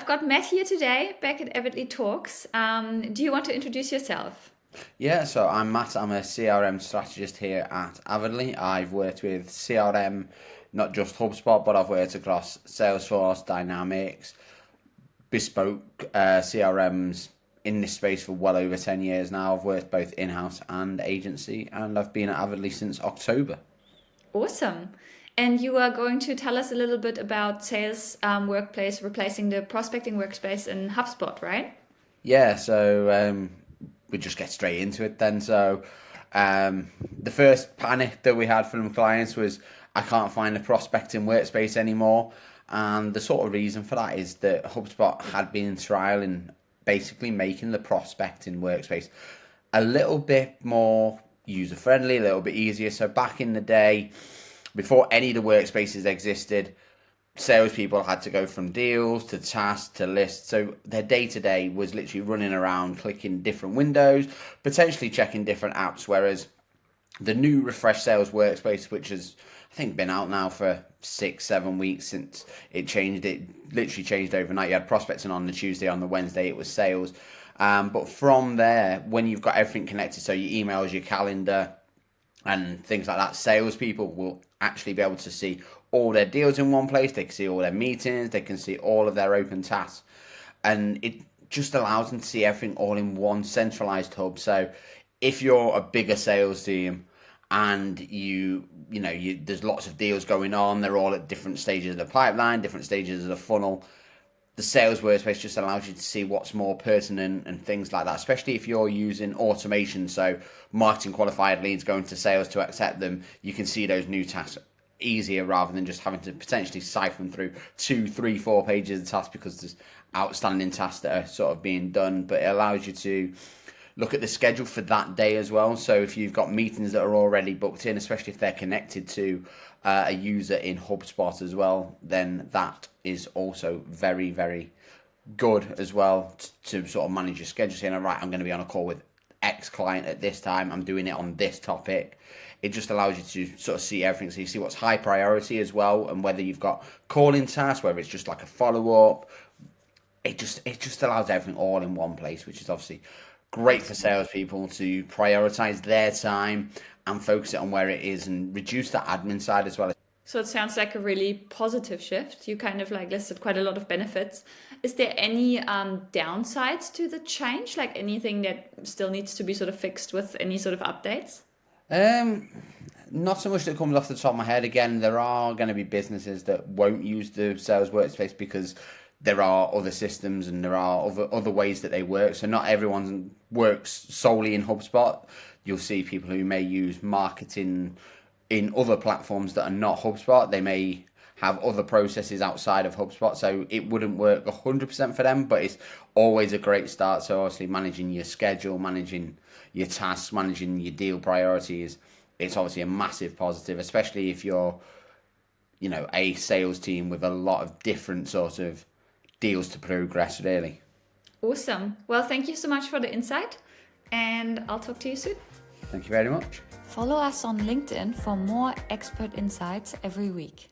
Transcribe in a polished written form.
got Matt here today, back at Avidly Talks. Do you want to introduce yourself? Yeah, so I'm Matt. I'm a CRM strategist here at Avidly. I've worked with CRM, not just HubSpot, but I've worked across Salesforce, Dynamics, bespoke CRMs in this space for well over 10 years now. I've worked both in-house and agency, and I've been at Avidly since October. Awesome. And you are going to tell us a little bit about sales workplace replacing the prospecting workspace in HubSpot, right? Yeah, so we just get straight into it then. So the first panic that we had from clients was I can't find a prospecting workspace anymore. And the sort of reason for that is that HubSpot had been trialing basically making the prospecting workspace a little bit more user friendly, a little bit easier. So back in the day, before any of the workspaces existed, salespeople had to go from deals to tasks to lists. So their day to day was literally running around, clicking different windows, potentially checking different apps. Whereas the new refresh sales workspace, which has I think been out now for 6, 7 weeks since it changed, it literally changed overnight. You had prospecting on the Tuesday, on the Wednesday it was sales. But from there, when you've got everything connected, so your emails, your calendar, and things like that, salespeople will actually be able to see all their deals in one place. They can see all their meetings. They can see all of their open tasks, and it just allows them to see everything all in one centralized hub. So, if you're a bigger sales team and there's lots of deals going on, they're all at different stages of the pipeline, different stages of the funnel. The sales workspace just allows you to see what's more pertinent and things like that, especially if you're using automation. So marketing qualified leads going to sales to accept them, you can see those new tasks easier rather than just having to potentially siphon through 2, 3, 4 pages of tasks because there's outstanding tasks that are sort of being done. But it allows you to look at the schedule for that day as well. So if you've got meetings that are already booked in, especially if they're connected to a user in HubSpot as well, then that is also very, very good as well to sort of manage your schedule. Saying, all right, I'm going to be on a call with X client at this time. I'm doing it on this topic. It just allows you to sort of see everything. So you see what's high priority as well, and whether you've got calling tasks, whether it's just like a follow up. It just allows everything all in one place, which is obviously great for salespeople to prioritize their time and focus it on where it is and reduce the admin side as well. So it sounds like a really positive shift. You kind of like listed quite a lot of benefits. Is there any downsides to the change? Like anything that still needs to be sort of fixed with any sort of updates? Um, Not so much that comes off the top of my head. Again, there are going to be businesses that won't use the sales workspace because there are other systems and there are other ways that they work. So not everyone works solely in HubSpot. You'll see people who may use marketing in other platforms that are not HubSpot. They may have other processes outside of HubSpot, so it wouldn't work 100% for them, but it's always a great start. So obviously managing your schedule, managing your tasks, managing your deal priorities, it's obviously a massive positive, especially if you're, a sales team with a lot of different sort of deals to progress, really. Awesome. Well, thank you so much for the insight, and I'll talk to you soon. Thank you very much. Follow us on LinkedIn for more expert insights every week.